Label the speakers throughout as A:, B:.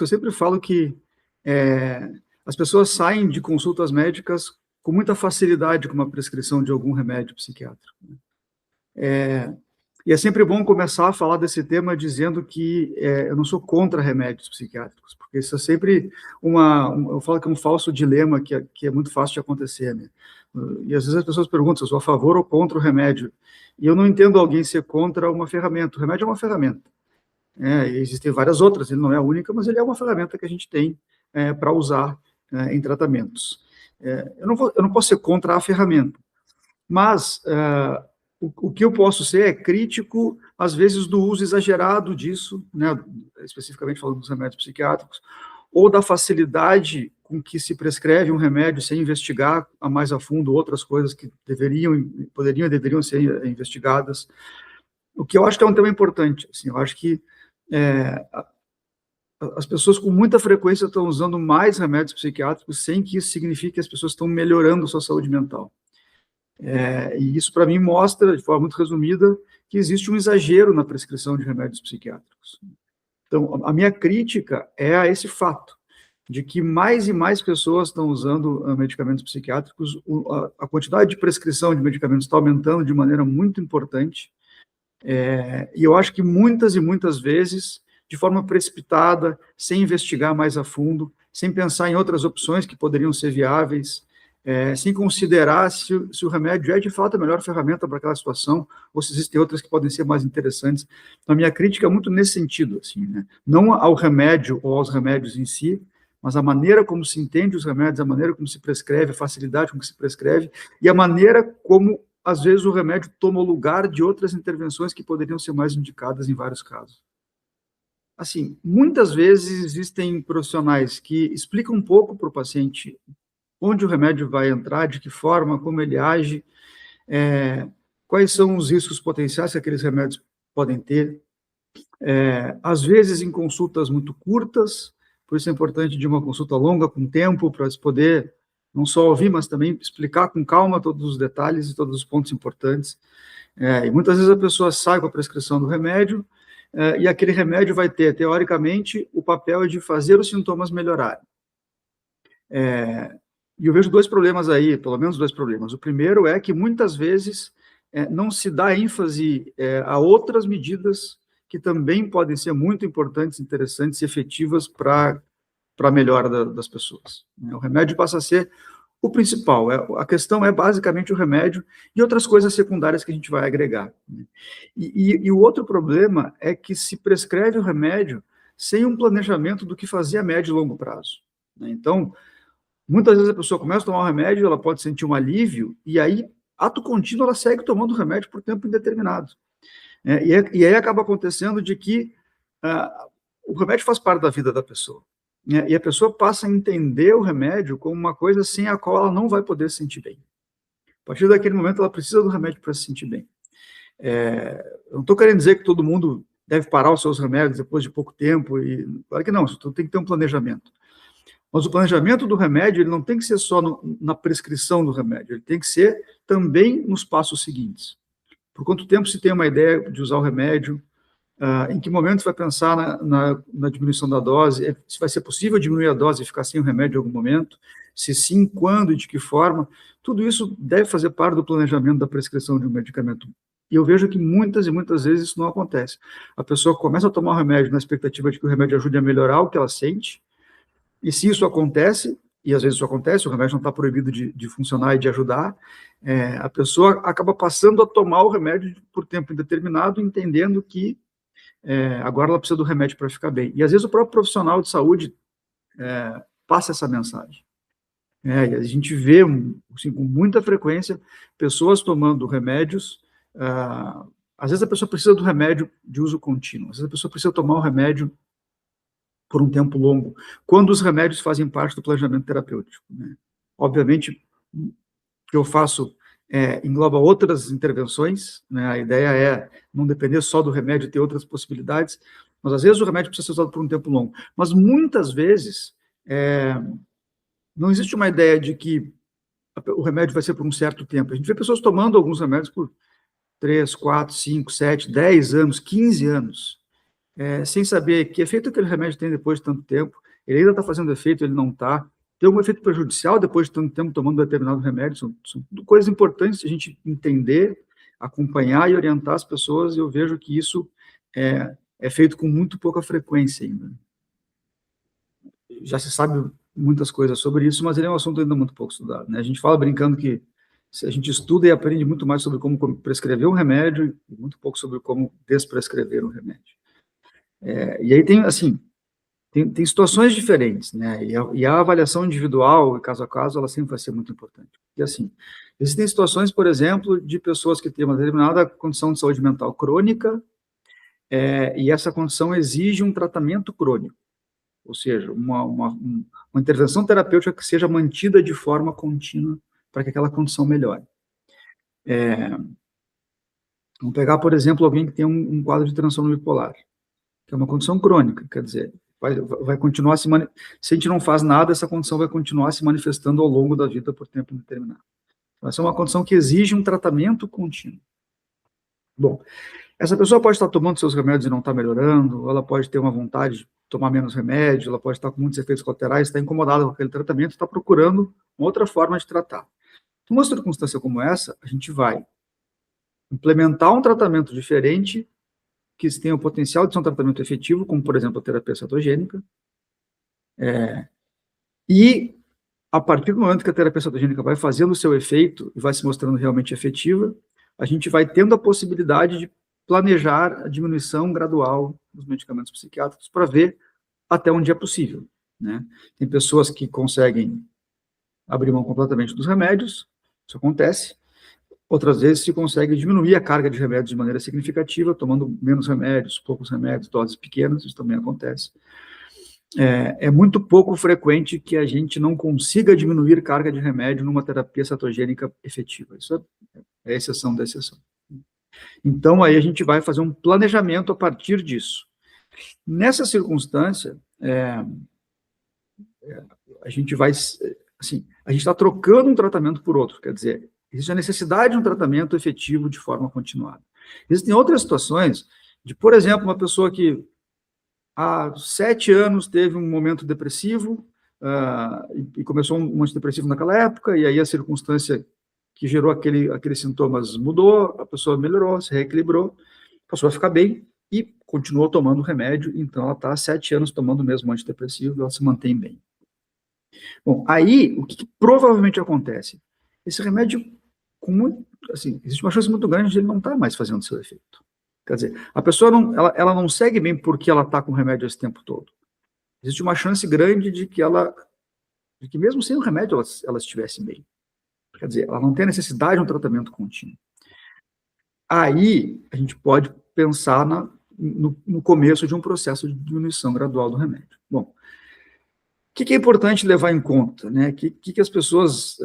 A: psiquiátricos, eu sempre falo que as pessoas saem de consultas médicas com muita facilidade com uma prescrição de algum remédio psiquiátrico. E é sempre bom começar a falar desse tema dizendo que eu não sou contra remédios psiquiátricos, porque isso é sempre eu falo que é um falso dilema que é muito fácil de acontecer, né? E às vezes as pessoas perguntam se eu sou a favor ou contra o remédio, e eu não entendo alguém ser contra uma ferramenta. O remédio é uma ferramenta. Existem várias outras, ele não é a única, mas ele é uma ferramenta que a gente tem para usar em tratamentos. Eu não posso ser contra a ferramenta, mas o que eu posso ser é crítico, às vezes, do uso exagerado disso, né, especificamente falando dos remédios psiquiátricos, ou da facilidade com que se prescreve um remédio sem investigar mais a fundo outras coisas que poderiam e deveriam ser investigadas. O que eu acho que é um tema importante. Assim, eu acho que as pessoas com muita frequência estão usando mais remédios psiquiátricos sem que isso signifique que as pessoas estão melhorando a sua saúde mental. E isso, para mim, mostra, de forma muito resumida, que existe um exagero na prescrição de remédios psiquiátricos. Então, a minha crítica é a esse fato, de que mais e mais pessoas estão usando medicamentos psiquiátricos, a quantidade de prescrição de medicamentos está aumentando de maneira muito importante, e eu acho que muitas e muitas vezes, de forma precipitada, sem investigar mais a fundo, sem pensar em outras opções que poderiam ser viáveis, sem considerar se o remédio é de fato a melhor ferramenta para aquela situação, ou se existem outras que podem ser mais interessantes. Então, a minha crítica é muito nesse sentido, assim, né? Não ao remédio ou aos remédios em si, mas a maneira como se entende os remédios, a maneira como se prescreve, a facilidade com que se prescreve, e a maneira como, às vezes, o remédio toma o lugar de outras intervenções que poderiam ser mais indicadas em vários casos. Assim, muitas vezes existem profissionais que explicam um pouco para o paciente onde o remédio vai entrar, de que forma, como ele age, quais são os riscos potenciais que aqueles remédios podem ter. Às vezes, em consultas muito curtas, por isso é importante de uma consulta longa, com tempo, para se poder não só ouvir, mas também explicar com calma todos os detalhes e todos os pontos importantes. E muitas vezes a pessoa sai com a prescrição do remédio, e aquele remédio vai ter, teoricamente, o papel de fazer os sintomas melhorarem. E eu vejo dois problemas aí, pelo menos dois problemas. O primeiro é que, muitas vezes, não se dá ênfase a outras medidas que também podem ser muito importantes, interessantes e efetivas para a melhora das pessoas. O remédio passa a ser o principal. A questão é, basicamente, o remédio e outras coisas secundárias que a gente vai agregar. E o outro problema é que se prescreve o remédio sem um planejamento do que fazer a médio e longo prazo. Então, muitas vezes a pessoa começa a tomar o remédio, ela pode sentir um alívio, e aí, ato contínuo, ela segue tomando o remédio por tempo indeterminado. E aí acaba acontecendo de que o remédio faz parte da vida da pessoa. E a pessoa passa a entender o remédio como uma coisa sem a qual ela não vai poder se sentir bem. A partir daquele momento, ela precisa do remédio para se sentir bem. Eu não estou querendo dizer que todo mundo deve parar os seus remédios depois de pouco tempo, claro que não, isso tem que ter um planejamento. Mas o planejamento do remédio, ele não tem que ser só na prescrição do remédio, ele tem que ser também nos passos seguintes. Por quanto tempo se tem uma ideia de usar o remédio, em que momento você vai pensar na diminuição da dose, se vai ser possível diminuir a dose e ficar sem o remédio em algum momento, se sim, quando e de que forma, tudo isso deve fazer parte do planejamento da prescrição de um medicamento. E eu vejo que muitas e muitas vezes isso não acontece. A pessoa começa a tomar o remédio na expectativa de que o remédio ajude a melhorar o que ela sente, e se isso acontece, e às vezes isso acontece, o remédio não está proibido de funcionar e de ajudar, a pessoa acaba passando a tomar o remédio por tempo indeterminado, entendendo que agora ela precisa do remédio para ficar bem. E às vezes o próprio profissional de saúde passa essa mensagem. E a gente vê, assim, com muita frequência, pessoas tomando remédios, às vezes a pessoa precisa do remédio de uso contínuo, às vezes a pessoa precisa tomar o remédio por um tempo longo, quando os remédios fazem parte do planejamento terapêutico. Obviamente, o que eu faço engloba outras intervenções, a ideia é não depender só do remédio, ter outras possibilidades, mas às vezes o remédio precisa ser usado por um tempo longo. Mas muitas vezes não existe uma ideia de que o remédio vai ser por um certo tempo. A gente vê pessoas tomando alguns remédios por 3, 4, 5, 7, 10 anos, 15 anos. sem saber que efeito aquele remédio tem depois de tanto tempo, ele ainda está fazendo efeito, ele não está, tem algum efeito prejudicial depois de tanto tempo tomando determinado remédio, são tudo coisas importantes de a gente entender, acompanhar e orientar as pessoas, e eu vejo que isso é feito com muito pouca frequência ainda. Já se sabe muitas coisas sobre isso, mas ele é um assunto ainda muito pouco estudado, né? A gente fala brincando que a gente estuda e aprende muito mais sobre como prescrever um remédio e muito pouco sobre como desprescrever um remédio. E aí tem, assim, tem situações diferentes, né? E a avaliação individual, caso a caso, ela sempre vai ser muito importante. E assim, existem situações, por exemplo, de pessoas que têm uma determinada condição de saúde mental crônica, e essa condição exige um tratamento crônico, ou seja, uma intervenção terapêutica que seja mantida de forma contínua para que aquela condição melhore. Vamos pegar, por exemplo, alguém que tem um quadro de transtorno bipolar, que é uma condição crônica, quer dizer, vai continuar se a gente não faz nada, essa condição vai continuar se manifestando ao longo da vida por tempo determinado. Então, essa é uma condição que exige um tratamento contínuo. Bom, essa pessoa pode estar tomando seus remédios e não está melhorando, ela pode ter uma vontade de tomar menos remédio, ela pode estar com muitos efeitos colaterais, está incomodada com aquele tratamento, está procurando uma outra forma de tratar. Numa circunstância como essa, a gente vai implementar um tratamento diferente, que tenha o potencial de ser um tratamento efetivo, como, por exemplo, a terapia cetogênica, e a partir do momento que a terapia cetogênica vai fazendo o seu efeito e vai se mostrando realmente efetiva, a gente vai tendo a possibilidade de planejar a diminuição gradual dos medicamentos psiquiátricos para ver até onde é possível, né? Tem pessoas que conseguem abrir mão completamente dos remédios, isso acontece. Outras vezes se consegue diminuir a carga de remédios de maneira significativa, tomando menos remédios, poucos remédios, doses pequenas, isso também acontece. É muito pouco frequente que a gente não consiga diminuir carga de remédio numa terapia cetogênica efetiva. Isso é a exceção da exceção. Então, aí a gente vai fazer um planejamento a partir disso. Nessa circunstância, a gente vai, assim, a gente está trocando um tratamento por outro, quer dizer, existe a necessidade de um tratamento efetivo de forma continuada. Existem outras situações de, por exemplo, uma pessoa que há 7 anos teve um momento depressivo, e começou um antidepressivo naquela época, e aí a circunstância que gerou aqueles sintomas mudou, a pessoa melhorou, se reequilibrou, passou a ficar bem e continuou tomando o remédio, então ela está há 7 anos tomando o mesmo antidepressivo e ela se mantém bem. Bom, aí, o que provavelmente acontece? Esse remédio, assim, existe uma chance muito grande de ele não estar mais fazendo seu efeito. Quer dizer, a pessoa ela não segue bem porque ela está com o remédio esse tempo todo. Existe uma chance grande de que mesmo sem o remédio ela estivesse bem. Quer dizer, ela não tem necessidade de um tratamento contínuo. Aí, a gente pode pensar no começo de um processo de diminuição gradual do remédio. Bom, o que é importante levar em conta, né? O que as pessoas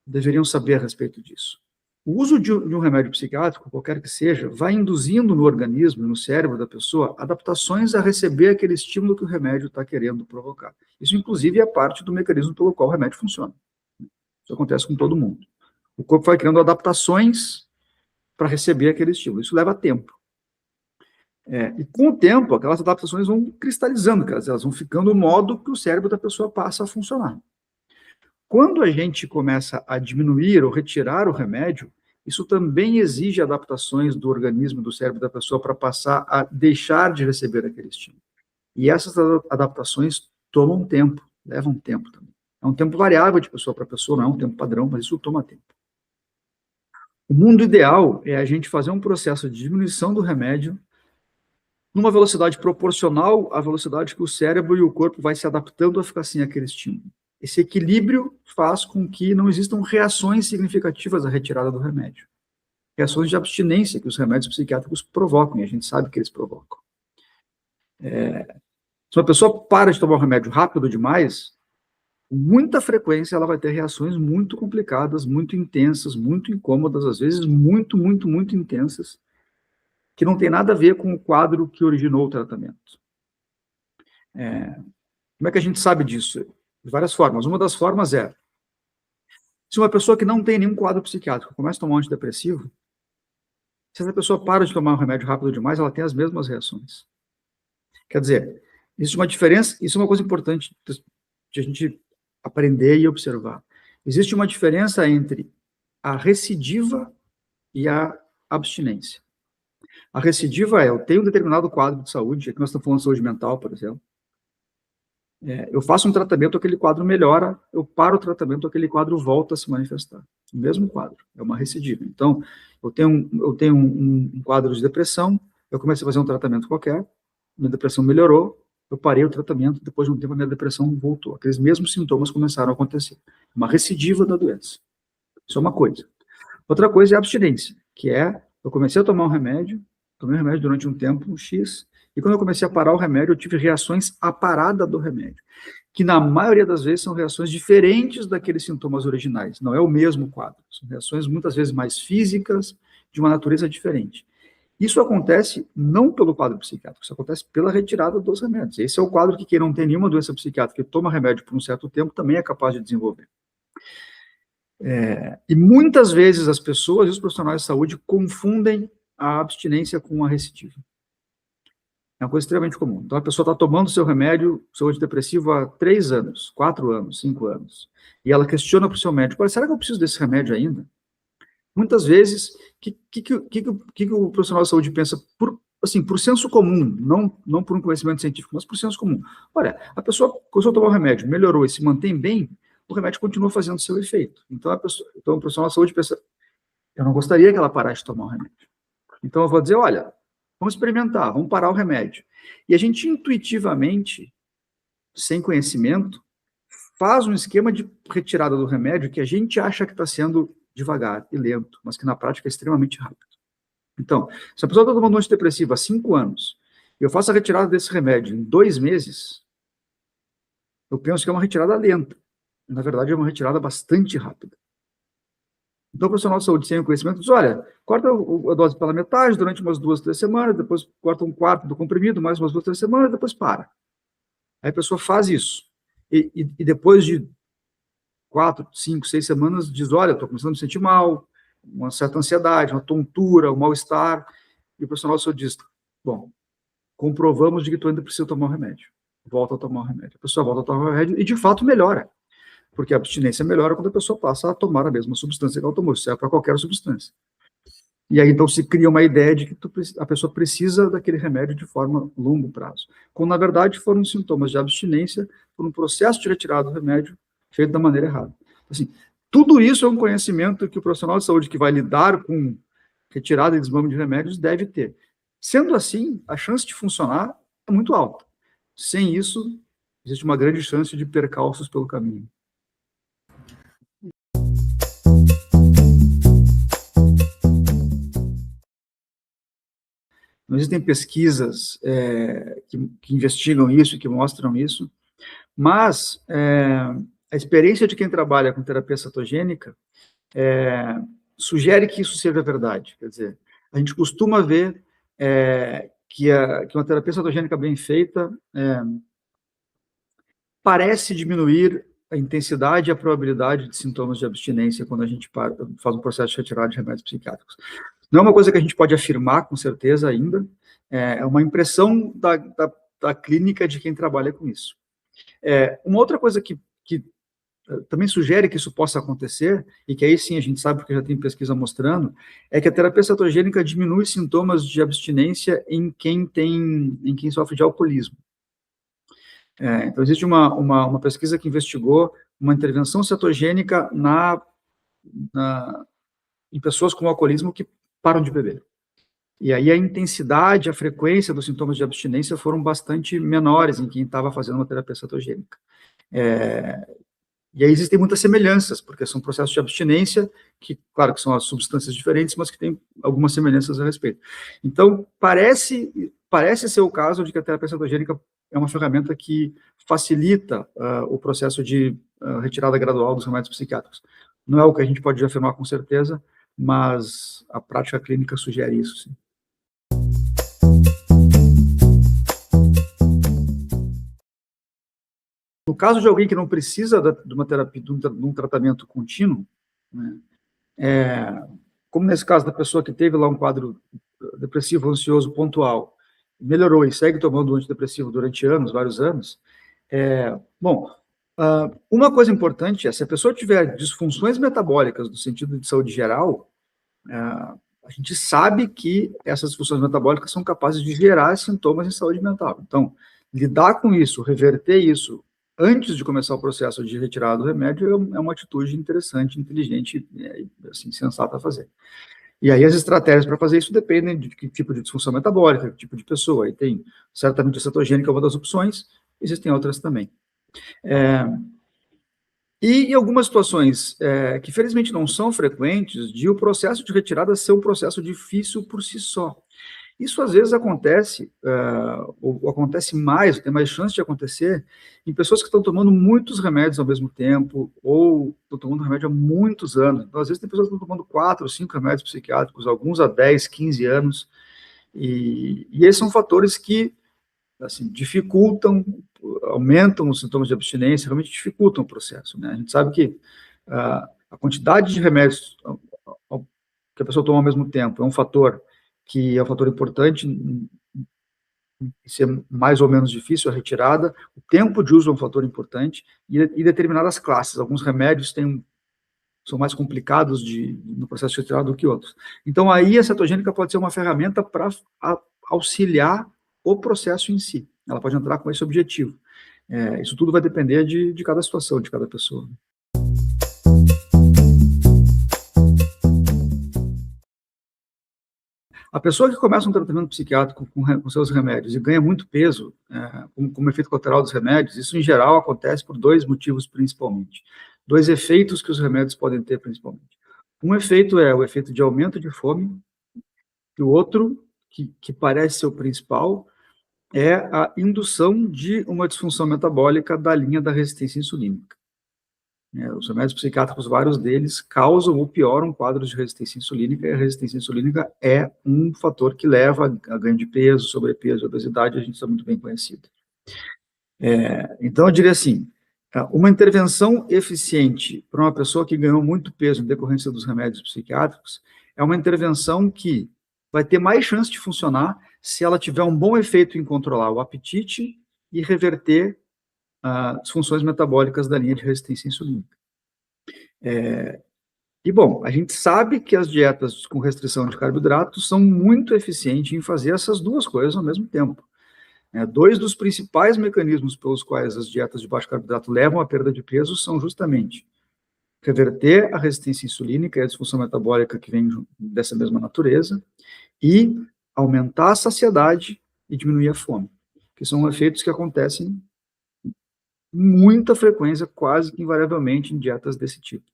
A: deveriam saber a respeito disso? O uso de um remédio psiquiátrico, qualquer que seja, vai induzindo no organismo, no cérebro da pessoa, adaptações a receber aquele estímulo que o remédio está querendo provocar. Isso, inclusive, é parte do mecanismo pelo qual o remédio funciona. Isso acontece com todo mundo. O corpo vai criando adaptações para receber aquele estímulo. Isso leva tempo. E com o tempo, aquelas adaptações vão cristalizando, elas vão ficando no modo que o cérebro da pessoa passa a funcionar. Quando a gente começa a diminuir ou retirar o remédio, isso também exige adaptações do organismo, do cérebro da pessoa, para passar a deixar de receber aquele estímulo. E essas adaptações tomam tempo, levam tempo também. É um tempo variável de pessoa para pessoa, não é um tempo padrão, mas isso toma tempo. O mundo ideal é a gente fazer um processo de diminuição do remédio numa velocidade proporcional à velocidade que o cérebro e o corpo vai se adaptando a ficar sem aquele estímulo. Esse equilíbrio faz com que não existam reações significativas à retirada do remédio. Reações de abstinência que os remédios psiquiátricos provocam, e a gente sabe que eles provocam. Se uma pessoa para de tomar o remédio rápido demais, com muita frequência ela vai ter reações muito complicadas, muito intensas, muito incômodas, às vezes muito, muito, muito intensas, que não tem nada a ver com o quadro que originou o tratamento. Como é que a gente sabe disso? De várias formas. Uma das formas é, se uma pessoa que não tem nenhum quadro psiquiátrico começa a tomar um antidepressivo, se essa pessoa para de tomar um remédio rápido demais, ela tem as mesmas reações. Quer dizer, existe uma diferença, isso é uma coisa importante de a gente aprender e observar. Existe uma diferença entre a recidiva e a abstinência. A recidiva é, eu tenho um determinado quadro de saúde, aqui nós estamos falando de saúde mental, por exemplo, eu faço um tratamento, aquele quadro melhora, eu paro o tratamento, aquele quadro volta a se manifestar. O mesmo quadro, é uma recidiva. Então, eu tenho um quadro de depressão, eu comecei a fazer um tratamento qualquer, minha depressão melhorou, eu parei o tratamento, depois de um tempo a minha depressão voltou. Aqueles mesmos sintomas começaram a acontecer. Uma recidiva da doença. Isso é uma coisa. Outra coisa é a abstinência, que é, eu comecei a tomar um remédio, tomei o remédio durante um tempo, um X, e quando eu comecei a parar o remédio, eu tive reações à parada do remédio, que na maioria das vezes são reações diferentes daqueles sintomas originais, não é o mesmo quadro, são reações muitas vezes mais físicas, de uma natureza diferente. Isso acontece não pelo quadro psiquiátrico, isso acontece pela retirada dos remédios. Esse é o quadro que quem não tem nenhuma doença psiquiátrica e toma remédio por um certo tempo também é capaz de desenvolver. E muitas vezes as pessoas e os profissionais de saúde confundem a abstinência com a recidiva. É uma coisa extremamente comum. Então, a pessoa está tomando seu remédio, seu antidepressivo, há 3 anos, 4 anos, 5 anos, e ela questiona para o seu médico, será que eu preciso desse remédio ainda? Muitas vezes, o que o profissional de saúde pensa, por senso comum, não por um conhecimento científico, mas por senso comum. Olha, a pessoa começou a tomar o remédio, melhorou e se mantém bem, o remédio continua fazendo seu efeito. Então, o profissional de saúde pensa, eu não gostaria que ela parasse de tomar o remédio. Então, eu vou dizer, olha, vamos experimentar, vamos parar o remédio. E a gente intuitivamente, sem conhecimento, faz um esquema de retirada do remédio que a gente acha que está sendo devagar e lento, mas que na prática é extremamente rápido. Então, se a pessoa está tomando um antidepressivo há 5 anos, e eu faço a retirada desse remédio em 2 meses, eu penso que é uma retirada lenta. Na verdade, é uma retirada bastante rápida. Então, o profissional de saúde sem o conhecimento diz, olha, corta a dose pela metade durante umas 2, 3 semanas, depois corta um quarto do comprimido, mais umas 2, 3 semanas, depois para. Aí a pessoa faz isso. E depois de 4, 5, 6 semanas, diz, olha, estou começando a me sentir mal, uma certa ansiedade, uma tontura, um mal-estar, e o profissional de saúde diz, bom, comprovamos de que tu ainda precisa tomar o remédio. Volta a tomar o remédio. A pessoa volta a tomar o remédio e, de fato, melhora. Porque a abstinência melhora quando a pessoa passa a tomar a mesma substância que ela tomou, isso serve para qualquer substância. E aí, então, se cria uma ideia de que a pessoa precisa daquele remédio de forma longo prazo. Quando, na verdade, foram sintomas de abstinência por um processo de retirada do remédio feito da maneira errada. Assim, tudo isso é um conhecimento que o profissional de saúde que vai lidar com retirada e desmame de remédios deve ter. Sendo assim, a chance de funcionar é muito alta. Sem isso, existe uma grande chance de percalços pelo caminho. Não existem pesquisas que investigam isso, que mostram isso, mas a experiência de quem trabalha com terapia cetogênica sugere que isso seja verdade. Quer dizer, a gente costuma ver que uma terapia cetogênica bem feita parece diminuir a intensidade e a probabilidade de sintomas de abstinência quando a gente faz um processo de retirada de remédios psiquiátricos. Não é uma coisa que a gente pode afirmar com certeza ainda, é uma impressão da clínica de quem trabalha com isso. Uma outra coisa que também sugere que isso possa acontecer, e que aí sim a gente sabe porque já tem pesquisa mostrando, é que a terapia cetogênica diminui sintomas de abstinência em quem sofre de alcoolismo. Então, existe uma pesquisa que investigou uma intervenção cetogênica em pessoas com alcoolismo que param de beber. E aí a intensidade, a frequência dos sintomas de abstinência foram bastante menores em quem estava fazendo uma terapia cetogênica. E aí existem muitas semelhanças, porque são processos de abstinência, que, claro, que são as substâncias diferentes, mas que têm algumas semelhanças a respeito. Então, parece ser o caso de que a terapia cetogênica é uma ferramenta que facilita o processo de retirada gradual dos remédios psiquiátricos. Não é o que a gente pode afirmar com certeza, mas a prática clínica sugere isso, sim. No caso de alguém que não precisa de uma terapia, de um tratamento contínuo, né, como nesse caso da pessoa que teve lá um quadro depressivo ansioso pontual, melhorou e segue tomando antidepressivo durante anos, vários anos, bom, uma coisa importante é, se a pessoa tiver disfunções metabólicas no sentido de saúde geral, a gente sabe que essas disfunções metabólicas são capazes de gerar sintomas em saúde mental. Então, lidar com isso, reverter isso, antes de começar o processo de retirada do remédio, é uma atitude interessante, inteligente, assim, sensata a fazer. E aí as estratégias para fazer isso dependem de que tipo de disfunção metabólica, que tipo de pessoa. Aí tem, certamente, a cetogênica é uma das opções, existem outras também. E em algumas situações que, felizmente, não são frequentes, de o processo de retirada ser um processo difícil por si só. Isso, às vezes, acontece, ou acontece mais, tem mais chance de acontecer, em pessoas que estão tomando muitos remédios ao mesmo tempo, ou estão tomando remédio há muitos anos. Então, às vezes, tem pessoas que estão tomando 4 ou 5 remédios psiquiátricos, alguns há 10, 15 anos, e esses são fatores que, assim, dificultam, aumentam os sintomas de abstinência, realmente dificultam o processo, né? A gente sabe que a quantidade de remédios que a pessoa toma ao mesmo tempo é um fator que é um fator importante em ser mais ou menos difícil a retirada, o tempo de uso é um fator importante, e determinadas classes, alguns remédios são mais complicados no processo de retirada do que outros. Então, aí a cetogênica pode ser uma ferramenta para auxiliar o processo em si, ela pode entrar com esse objetivo. Isso tudo vai depender de cada situação, de cada pessoa. A pessoa que começa um tratamento psiquiátrico com seus remédios e ganha muito peso, como efeito colateral dos remédios, isso em geral acontece por 2 motivos principalmente. 2 efeitos que os remédios podem ter principalmente. Um efeito é o efeito de aumento de fome, e o outro, que parece ser o principal, é a indução de uma disfunção metabólica da linha da resistência insulínica. Os remédios psiquiátricos, vários deles, causam ou pioram quadros de resistência insulínica, e a resistência insulínica é um fator que leva a ganho de peso, sobrepeso, obesidade, a gente está muito bem conhecido. Então, eu diria assim, uma intervenção eficiente para uma pessoa que ganhou muito peso em decorrência dos remédios psiquiátricos é uma intervenção que vai ter mais chance de funcionar se ela tiver um bom efeito em controlar o apetite e reverter as funções metabólicas da linha de resistência insulínica. E, bom, a gente sabe que as dietas com restrição de carboidratos são muito eficientes em fazer essas duas coisas ao mesmo tempo. 2 dos principais mecanismos pelos quais as dietas de baixo carboidrato levam à perda de peso são justamente reverter a resistência insulínica e a disfunção metabólica que vem dessa mesma natureza e aumentar a saciedade e diminuir a fome, que são efeitos que acontecem muita frequência, quase que invariavelmente, em dietas desse tipo.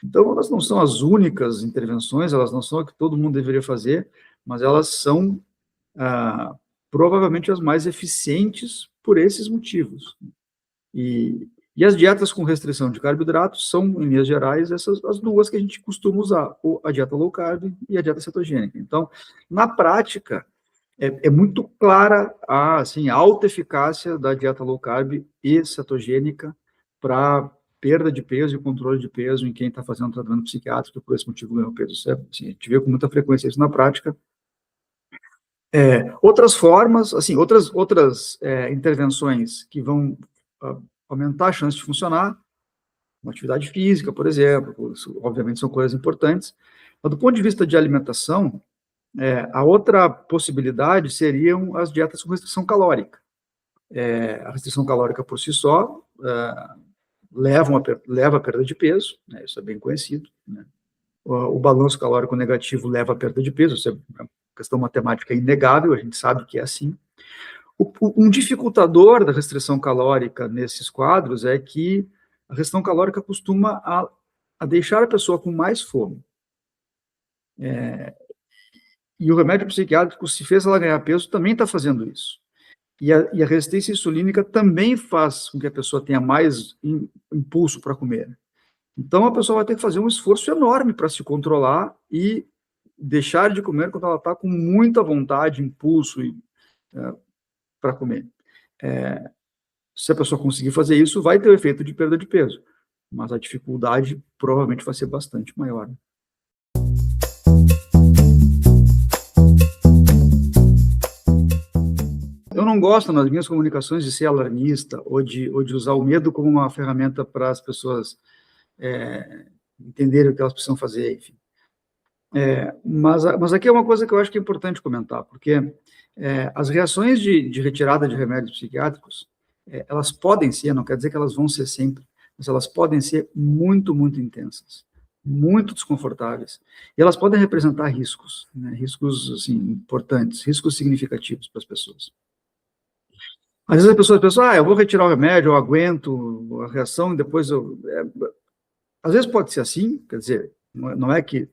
A: Então, elas não são as únicas intervenções, elas não são a que todo mundo deveria fazer, mas elas são provavelmente as mais eficientes por esses motivos. E as dietas com restrição de carboidratos são, em linhas gerais, essas as duas que a gente costuma usar, a dieta low carb e a dieta cetogênica. Então, na prática, é muito clara a alta eficácia da dieta low carb e cetogênica para perda de peso e controle de peso em quem está fazendo tratamento psiquiátrico, por esse motivo ganhou peso. Assim, a gente vê com muita frequência isso na prática. Outras formas, outras intervenções que vão aumentar a chance de funcionar, uma atividade física, por exemplo, isso, obviamente são coisas importantes. Mas do ponto de vista de alimentação, a outra possibilidade seriam as dietas com restrição calórica. A restrição calórica por si só leva à perda de peso, né, isso é bem conhecido, né? O balanço calórico negativo leva à perda de peso, isso é uma questão matemática inegável, a gente sabe que é assim. Um dificultador da restrição calórica nesses quadros é que a restrição calórica costuma a deixar a pessoa com mais fome. E o remédio psiquiátrico, se fez ela ganhar peso, também está fazendo isso. E a resistência insulínica também faz com que a pessoa tenha mais impulso para comer. Então, a pessoa vai ter que fazer um esforço enorme para se controlar e deixar de comer quando ela está com muita vontade, impulso para comer. Se a pessoa conseguir fazer isso, vai ter o efeito de perda de peso, mas a dificuldade provavelmente vai ser bastante maior. não gosto, nas minhas comunicações, de ser alarmista ou de usar o medo como uma ferramenta para as pessoas entenderem o que elas precisam fazer, enfim. Mas aqui é uma coisa que eu acho que é importante comentar, porque as reações de retirada de remédios psiquiátricos, elas podem ser, não quer dizer que elas vão ser sempre, mas elas podem ser muito, muito intensas, muito desconfortáveis, e elas podem representar riscos, né, riscos assim, importantes, riscos significativos para as pessoas. Às vezes a pessoa pensa, eu vou retirar o remédio, eu aguento a reação e depois eu... às vezes pode ser assim, quer dizer, não é que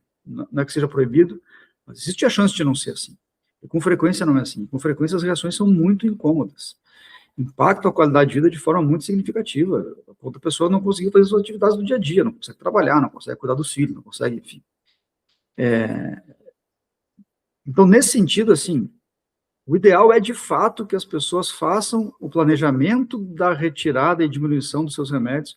A: seja proibido, mas existe a chance de não ser assim. E com frequência não é assim. Com frequência as reações são muito incômodas. Impactam a qualidade de vida de forma muito significativa. A pessoa não conseguir fazer suas atividades do dia a dia, não consegue trabalhar, não consegue cuidar dos filhos, não consegue, enfim. Então, nesse sentido, assim, o ideal é, de fato, que as pessoas façam o planejamento da retirada e diminuição dos seus remédios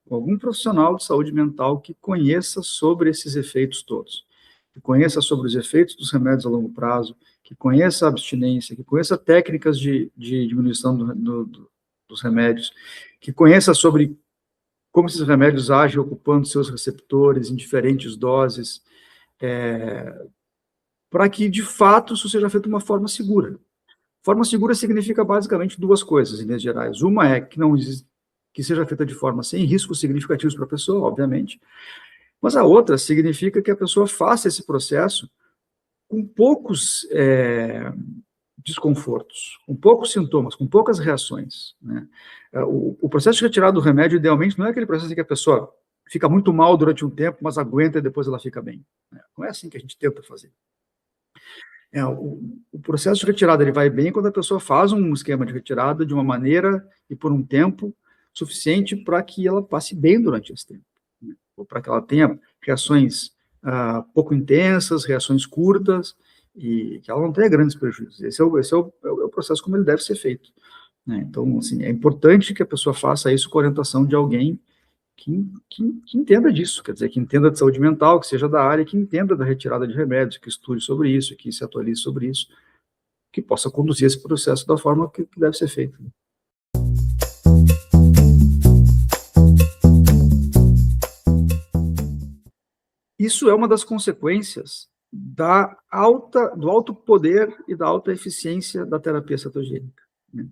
A: com algum profissional de saúde mental que conheça sobre esses efeitos todos, que conheça sobre os efeitos dos remédios a longo prazo, que conheça a abstinência, que conheça técnicas de diminuição dos remédios, que conheça sobre como esses remédios agem ocupando seus receptores em diferentes doses, para que, de fato, isso seja feito de uma forma segura. Forma segura significa basicamente duas coisas, em linhas gerais. Uma é que não existe, que seja feita de forma sem riscos significativos para a pessoa, obviamente, mas a outra significa que a pessoa faça esse processo com poucos desconfortos, com poucos sintomas, com poucas reações, né? O processo de retirada do remédio, idealmente, não é aquele processo em que a pessoa fica muito mal durante um tempo, mas aguenta e depois ela fica bem. Não é assim que a gente tenta fazer. O processo de retirada ele vai bem quando a pessoa faz um esquema de retirada de uma maneira e por um tempo suficiente para que ela passe bem durante esse tempo, né? Ou para que ela tenha reações pouco intensas, reações curtas, e que ela não tenha grandes prejuízos. Esse é o processo como ele deve ser feito, né? Então, assim, é importante que a pessoa faça isso com a orientação de alguém que entenda disso, quer dizer, que entenda de saúde mental, que seja da área, que entenda da retirada de remédios, que estude sobre isso, que se atualize sobre isso, que possa conduzir esse processo da forma que deve ser feito. Isso é uma das consequências do alto poder e da alta eficiência da terapia cetogênica, né?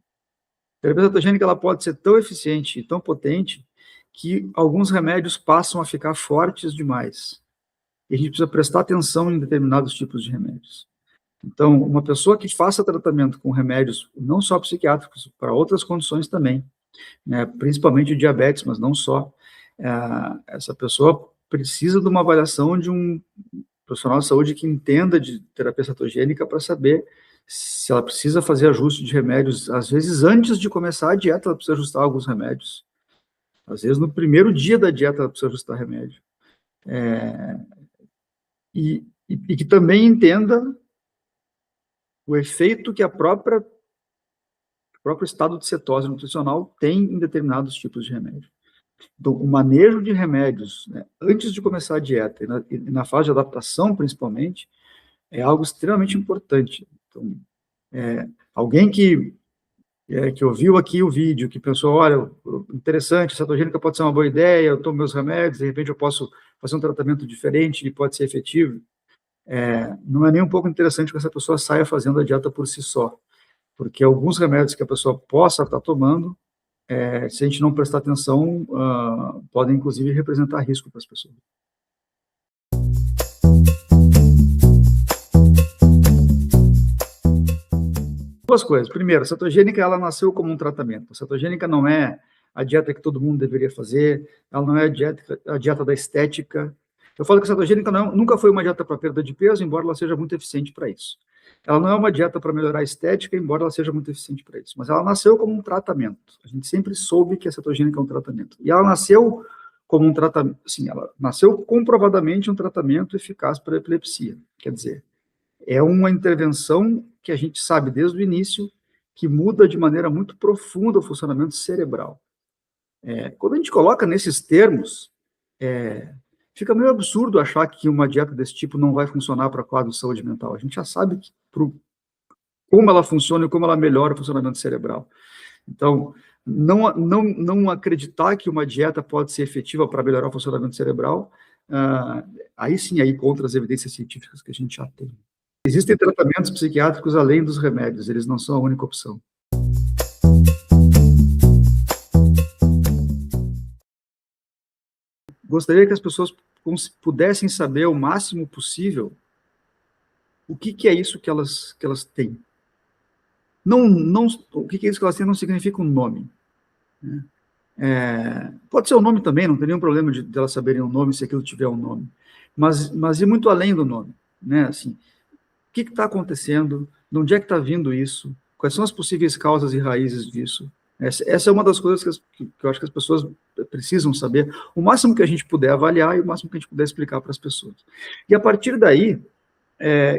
A: A terapia cetogênica ela pode ser tão eficiente e tão potente que alguns remédios passam a ficar fortes demais. E a gente precisa prestar atenção em determinados tipos de remédios. Então, uma pessoa que faça tratamento com remédios, não só psiquiátricos, para outras condições também, né, principalmente diabetes, mas não só, essa pessoa precisa de uma avaliação de um profissional de saúde que entenda de terapia cetogênica para saber se ela precisa fazer ajuste de remédios. Às vezes, antes de começar a dieta, ela precisa ajustar alguns remédios. Às vezes, no primeiro dia da dieta, ela precisa ajustar remédio. E que também entenda o efeito que o próprio estado de cetose nutricional tem em determinados tipos de remédio. Então, o manejo de remédios, né, antes de começar a dieta e na fase de adaptação, principalmente, é algo extremamente importante. Então, alguém que ouviu aqui o vídeo, que pensou, olha, interessante, cetogênica pode ser uma boa ideia, eu tomo meus remédios, de repente eu posso fazer um tratamento diferente e pode ser efetivo. Não é nem um pouco interessante que essa pessoa saia fazendo a dieta por si só, porque alguns remédios que a pessoa possa estar tomando, se a gente não prestar atenção, podem inclusive representar risco para as pessoas. Duas coisas. Primeiro, a cetogênica ela nasceu como um tratamento. A cetogênica não é a dieta que todo mundo deveria fazer, ela não é a dieta da estética. Eu falo que a cetogênica nunca foi uma dieta para perda de peso, embora ela seja muito eficiente para isso. Ela não é uma dieta para melhorar a estética, embora ela seja muito eficiente para isso. Mas ela nasceu como um tratamento. A gente sempre soube que a cetogênica é um tratamento. E ela nasceu como um tratamento, sim, ela nasceu comprovadamente um tratamento eficaz para a epilepsia. Quer dizer, é uma intervenção que a gente sabe desde o início que muda de maneira muito profunda o funcionamento cerebral. Quando a gente coloca nesses termos, fica meio absurdo achar que uma dieta desse tipo não vai funcionar para quadro de saúde mental. A gente já sabe que como ela funciona e como ela melhora o funcionamento cerebral. Então, não acreditar que uma dieta pode ser efetiva para melhorar o funcionamento cerebral, aí sim, aí contra as evidências científicas que a gente já tem. Existem tratamentos psiquiátricos além dos remédios, eles não são a única opção. Gostaria que as pessoas pudessem saber o máximo possível o que é isso que elas têm. O que é isso que elas têm não significa um nome. Né? Pode ser o nome também, não tem nenhum problema de elas saberem o nome se aquilo tiver um nome. Mas ir muito além do nome. Né? Assim, o que está acontecendo? De onde é que está vindo isso? Quais são as possíveis causas e raízes disso? Essa é uma das coisas que eu acho que as pessoas precisam saber, o máximo que a gente puder avaliar e o máximo que a gente puder explicar para as pessoas. E a partir daí,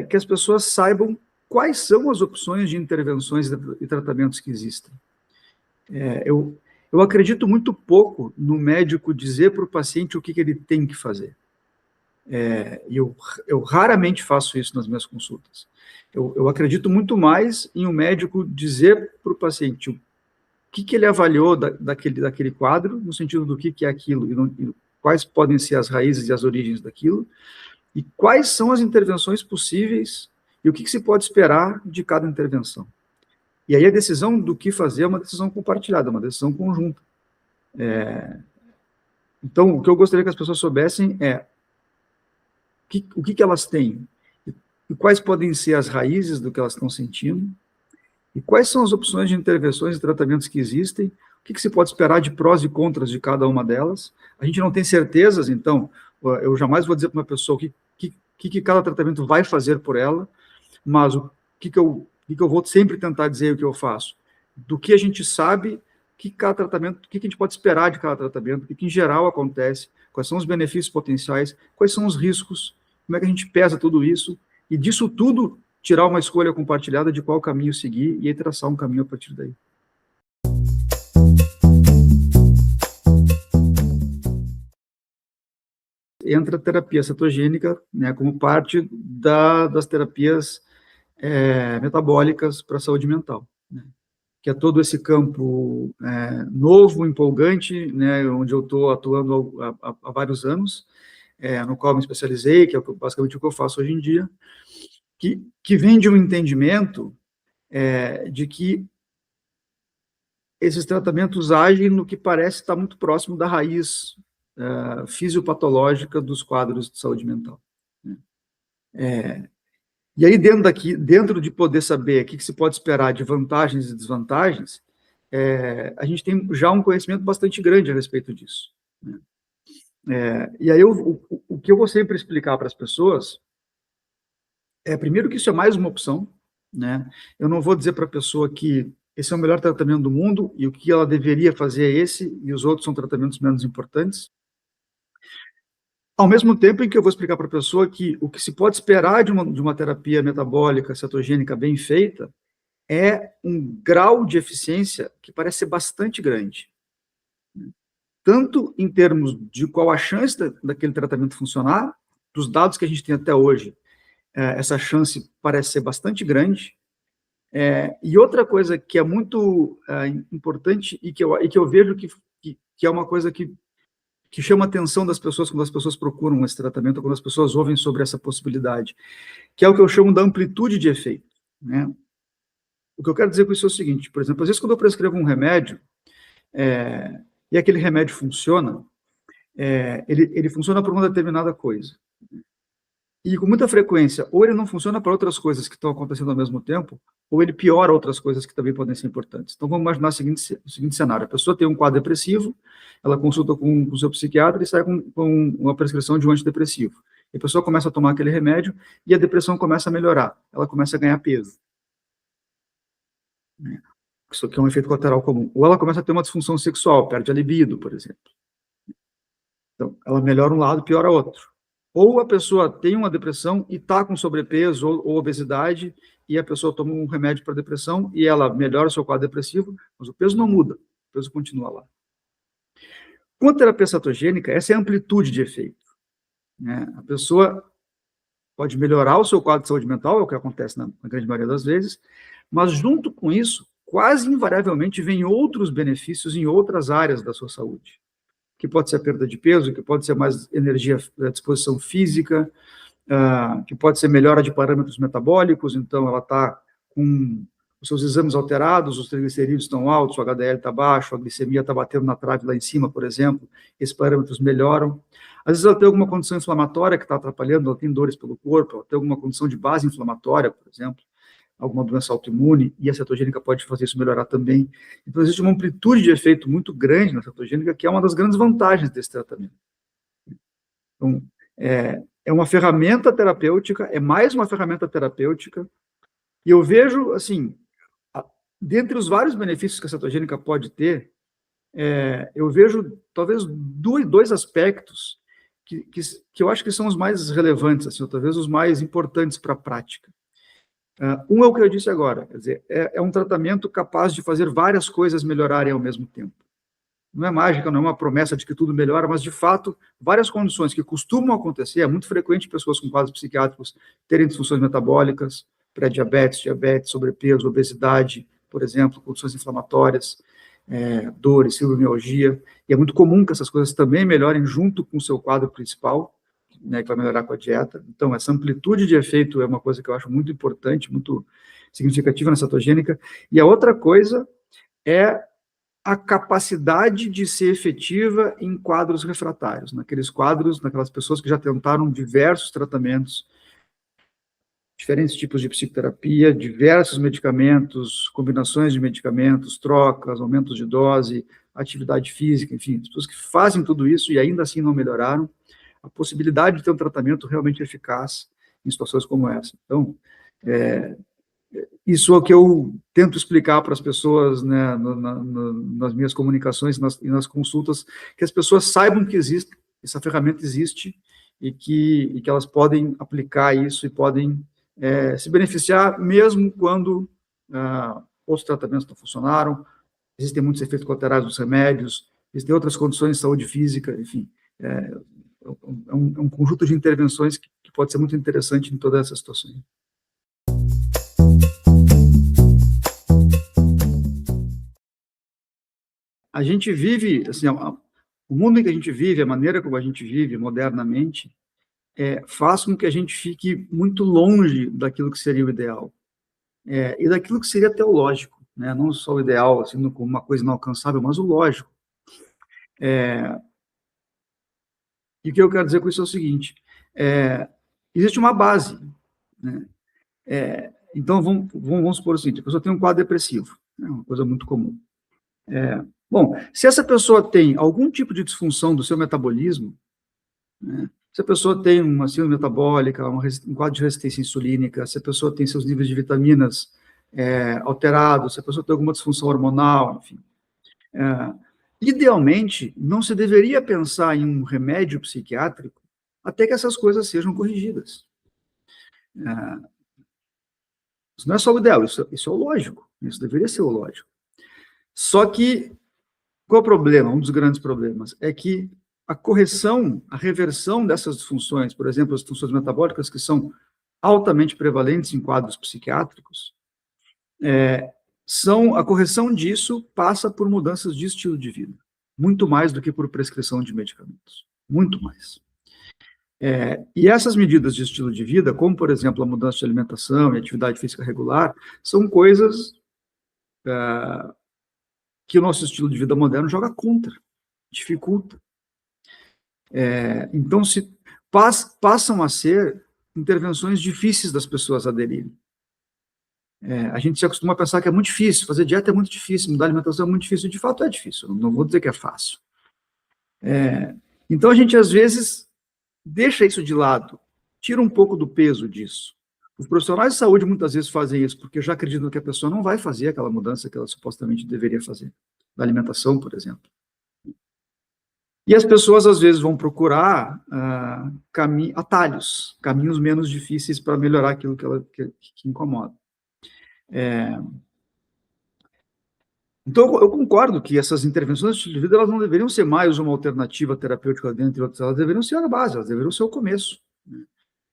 A: que as pessoas saibam quais são as opções de intervenções e tratamentos que existem. Eu acredito muito pouco no médico dizer para o paciente o que ele tem que fazer. Eu raramente faço isso nas minhas consultas. Eu acredito muito mais em um médico dizer para o paciente o que ele avaliou daquele quadro, no sentido do que é aquilo, e quais podem ser as raízes e as origens daquilo, e quais são as intervenções possíveis, e o que se pode esperar de cada intervenção. E aí a decisão do que fazer é uma decisão compartilhada, uma decisão conjunta. Então, o que eu gostaria que as pessoas soubessem é o que elas têm, e quais podem ser as raízes do que elas estão sentindo, e quais são as opções de intervenções e tratamentos que existem, o que se pode esperar de prós e contras de cada uma delas. A gente não tem certezas, então, eu jamais vou dizer para uma pessoa o que cada tratamento vai fazer por ela, mas o que eu vou sempre tentar dizer o que eu faço. Do que a gente sabe, cada tratamento, o que a gente pode esperar de cada tratamento, o que em geral acontece, quais são os benefícios potenciais, quais são os riscos, como é que a gente pesa tudo isso, e disso tudo tirar uma escolha compartilhada de qual caminho seguir e aí traçar um caminho a partir daí. Entra a terapia cetogênica, né, como parte das terapias metabólicas para a saúde mental, né, que é todo esse campo novo, empolgante, né, onde eu estou atuando há vários anos, no qual me especializei, que é basicamente o que eu faço hoje em dia, que vem de um entendimento de que esses tratamentos agem no que parece estar muito próximo da raiz fisiopatológica dos quadros de saúde mental. E aí, dentro de poder saber o que se pode esperar de vantagens e desvantagens, a gente tem já um conhecimento bastante grande a respeito disso. E aí, o que eu vou sempre explicar para as pessoas primeiro, que isso é mais uma opção, né? Eu não vou dizer para a pessoa que esse é o melhor tratamento do mundo e o que ela deveria fazer é esse e os outros são tratamentos menos importantes. Ao mesmo tempo em que eu vou explicar para a pessoa que o que se pode esperar de uma terapia metabólica, cetogênica bem feita, é um grau de eficiência que parece ser bastante grande. Tanto em termos de qual a chance daquele tratamento funcionar, dos dados que a gente tem até hoje, essa chance parece ser bastante grande. E outra coisa que é muito importante e que eu vejo que é uma coisa que chama a atenção das pessoas quando as pessoas procuram esse tratamento, ou quando as pessoas ouvem sobre essa possibilidade, que é o que eu chamo da amplitude de efeito. Né? O que eu quero dizer com isso é o seguinte, por exemplo, às vezes quando eu prescrevo um remédio, e aquele remédio funciona, ele funciona por uma determinada coisa. E com muita frequência, ou ele não funciona para outras coisas que estão acontecendo ao mesmo tempo, ou ele piora outras coisas que também podem ser importantes. Então, vamos imaginar o seguinte cenário. A pessoa tem um quadro depressivo, ela consulta com o seu psiquiatra e sai com uma prescrição de um antidepressivo. E a pessoa começa a tomar aquele remédio e a depressão começa a melhorar. Ela começa a ganhar peso. Isso aqui é um efeito colateral comum. Ou ela começa a ter uma disfunção sexual, perde a libido, por exemplo. Então, ela melhora um lado, piora outro. Ou a pessoa tem uma depressão e está com sobrepeso ou obesidade, e a pessoa toma um remédio para depressão e ela melhora o seu quadro depressivo, mas o peso não muda, o peso continua lá. Com a terapia cetogênica, essa é a amplitude de efeito. Né? A pessoa pode melhorar o seu quadro de saúde mental, é o que acontece na grande maioria das vezes, Mas, junto com isso, quase invariavelmente vem outros benefícios em outras áreas da sua saúde, que pode ser a perda de peso, que pode ser mais energia, disposição física, que pode ser melhora de parâmetros metabólicos, então ela está com os seus exames alterados, os triglicerídeos estão altos, o HDL está baixo, a glicemia está batendo na trave lá em cima, por exemplo, esses parâmetros melhoram. Às vezes ela tem alguma condição inflamatória que está atrapalhando, ela tem dores pelo corpo, ela tem alguma condição de base inflamatória, por exemplo, alguma doença autoimune, e a cetogênica pode fazer isso melhorar também. Então, existe uma amplitude de efeito muito grande na cetogênica, que é uma das grandes vantagens desse tratamento. Então, é uma ferramenta terapêutica, é mais uma ferramenta terapêutica, e eu vejo, assim, dentre os vários benefícios que a cetogênica pode ter, eu vejo, talvez, dois aspectos que eu acho que são os mais relevantes, assim, ou talvez os mais importantes para a prática. Um é o que eu disse agora, quer dizer, é um tratamento capaz de fazer várias coisas melhorarem ao mesmo tempo. Não é mágica, não é uma promessa de que tudo melhora, mas, de fato, várias condições que costumam acontecer, é muito frequente pessoas com quadros psiquiátricos terem disfunções metabólicas, pré-diabetes, diabetes, sobrepeso, obesidade, por exemplo, condições inflamatórias, dores, fibromialgia, e é muito comum que essas coisas também melhorem junto com o seu quadro principal, né, que vai melhorar com a dieta. Então, essa amplitude de efeito é uma coisa que eu acho muito importante, muito significativa na cetogênica. E a outra coisa é a capacidade de ser efetiva em quadros refratários, naquelas pessoas que já tentaram diversos tratamentos, diferentes tipos de psicoterapia, diversos medicamentos, combinações de medicamentos, trocas, aumentos de dose, atividade física, enfim, pessoas que fazem tudo isso e ainda assim não melhoraram, a possibilidade de ter um tratamento realmente eficaz em situações como essa. Então, isso é o que eu tento explicar para as pessoas, né, nas minhas comunicações e nas consultas, que as pessoas saibam que existe, essa ferramenta existe, e que elas podem aplicar isso e podem se beneficiar, mesmo quando outros tratamentos não funcionaram, existem muitos efeitos colaterais dos remédios, existem outras condições de saúde física, enfim, é um conjunto de intervenções que pode ser muito interessante em todas essas situações. A gente vive, assim, o mundo em que a gente vive, a maneira como a gente vive modernamente, faz com que a gente fique muito longe daquilo que seria o ideal, e daquilo que seria teológico, né? Não só o ideal, assim, como uma coisa inalcançável, mas o lógico. E o que eu quero dizer com isso é o seguinte, existe uma base, né? Então, vamos supor o seguinte, a pessoa tem um quadro depressivo, é uma coisa muito comum. Bom, se essa pessoa tem algum tipo de disfunção do seu metabolismo, né, se a pessoa tem uma síndrome metabólica, um quadro de resistência insulínica, se a pessoa tem seus níveis de vitaminas alterados, se a pessoa tem alguma disfunção hormonal, enfim, idealmente, não se deveria pensar em um remédio psiquiátrico até que essas coisas sejam corrigidas. Isso não é só o ideal, isso é o lógico, isso deveria ser o lógico. Só que, qual é o problema? Um dos grandes problemas é que a correção, a reversão dessas disfunções, por exemplo, as disfunções metabólicas que são altamente prevalentes em quadros psiquiátricos, a correção disso passa por mudanças de estilo de vida, muito mais do que por prescrição de medicamentos, muito mais. E essas medidas de estilo de vida, como, por exemplo, a mudança de alimentação e atividade física regular, são coisas que o nosso estilo de vida moderno joga contra, dificulta. Então, passam a ser intervenções difíceis das pessoas aderirem. A gente se acostuma a pensar que é muito difícil, fazer dieta é muito difícil, mudar a alimentação é muito difícil, de fato é difícil, não vou dizer que é fácil. Então, a gente, às vezes, deixa isso de lado, tira um pouco do peso disso. Os profissionais de saúde muitas vezes fazem isso, porque já acreditam que a pessoa não vai fazer aquela mudança que ela supostamente deveria fazer, da alimentação, por exemplo. E as pessoas, às vezes, vão procurar atalhos, caminhos menos difíceis para melhorar aquilo que incomoda. Então, eu concordo que essas intervenções de estilo de vida, elas não deveriam ser mais uma alternativa terapêutica dentre outras, elas deveriam ser a base, elas deveriam ser o começo. Né?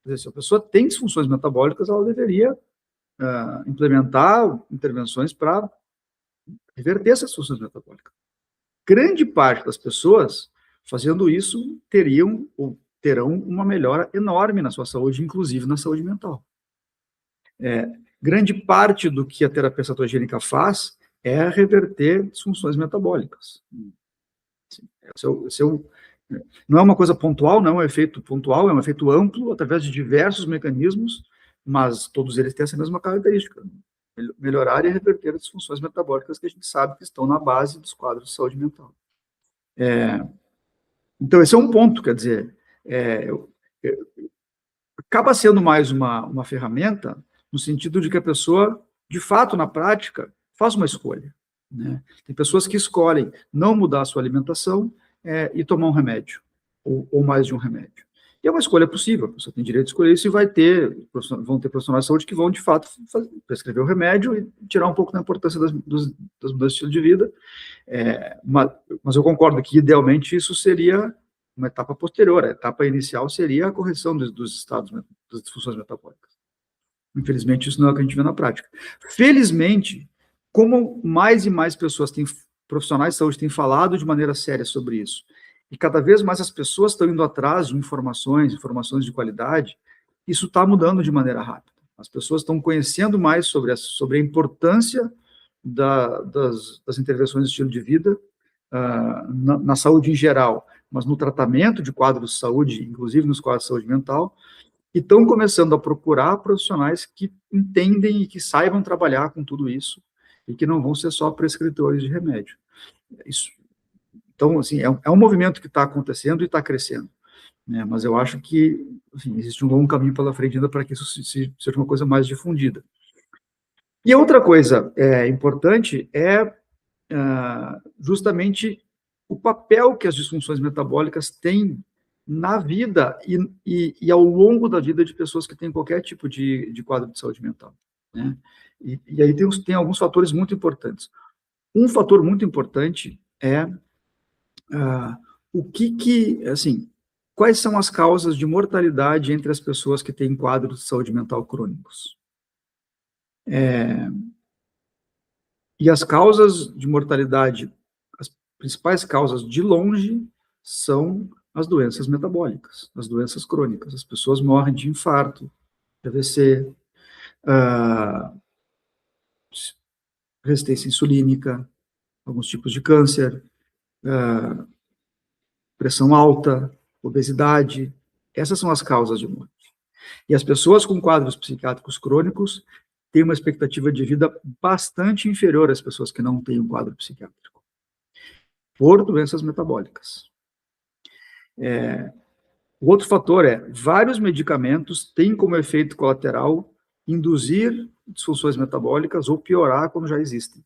A: Quer dizer, se a pessoa tem disfunções metabólicas, ela deveria implementar intervenções para reverter essas funções metabólicas. Grande parte das pessoas fazendo isso teriam ou terão uma melhora enorme na sua saúde, inclusive na saúde mental. Grande parte do que a terapia cetogênica faz é reverter disfunções metabólicas. Não é uma coisa pontual, não é um efeito pontual, é um efeito amplo, através de diversos mecanismos, mas todos eles têm essa mesma característica: melhorar e reverter as disfunções metabólicas que a gente sabe que estão na base dos quadros de saúde mental. Então, esse é um ponto, quer dizer, acaba sendo mais uma ferramenta, no sentido de que a pessoa, de fato, na prática, faz uma escolha, né? Tem pessoas que escolhem não mudar a sua alimentação e tomar um remédio, ou mais de um remédio. E é uma escolha possível, a pessoa tem direito de escolher isso e vão ter profissionais de saúde que vão, de fato, prescrever o remédio e tirar um pouco da importância das mudanças de estilo de vida. Mas eu concordo que, idealmente, isso seria uma etapa posterior. A etapa inicial seria a correção dos estados, das disfunções metabólicas. Infelizmente, isso não é o que a gente vê na prática. Felizmente, como mais e mais profissionais de saúde têm falado de maneira séria sobre isso, e cada vez mais as pessoas estão indo atrás de informações de qualidade, isso está mudando de maneira rápida. As pessoas estão conhecendo mais sobre a importância das intervenções de estilo de vida, na saúde em geral, mas no tratamento de quadros de saúde, inclusive nos quadros de saúde mental, e estão começando a procurar profissionais que entendem e que saibam trabalhar com tudo isso, e que não vão ser só prescritores de remédio. Então, assim, é um movimento que está acontecendo e está crescendo, né? Mas eu acho que, enfim, existe um longo caminho pela frente ainda para que isso seja uma coisa mais difundida. E outra coisa importante é justamente o papel que as disfunções metabólicas têm na vida e ao longo da vida de pessoas que têm qualquer tipo de quadro de saúde mental, né? E aí tem alguns fatores muito importantes. Um fator muito importante é quais são as causas de mortalidade entre as pessoas que têm quadros de saúde mental crônicos. E as causas de mortalidade, as principais causas de longe, são as doenças metabólicas, as doenças crônicas. As pessoas morrem de infarto, AVC, resistência insulínica, alguns tipos de câncer, pressão alta, obesidade. Essas são as causas de morte. E as pessoas com quadros psiquiátricos crônicos têm uma expectativa de vida bastante inferior às pessoas que não têm um quadro psiquiátrico, por doenças metabólicas. O outro fator vários medicamentos têm como efeito colateral induzir disfunções metabólicas ou piorar quando já existem.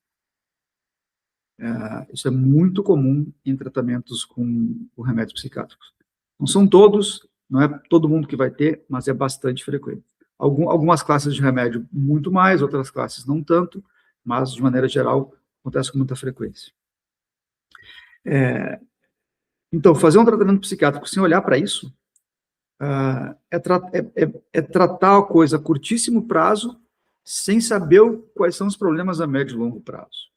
A: Isso é muito comum em tratamentos com remédios psiquiátricos. Não são todos, não é todo mundo que vai ter, mas é bastante frequente. Algumas classes de remédio muito mais, outras classes não tanto, mas, de maneira geral, acontece com muita frequência. Então, fazer um tratamento psiquiátrico sem olhar para isso é tratar a coisa a curtíssimo prazo, sem saber quais são os problemas a médio e longo prazo.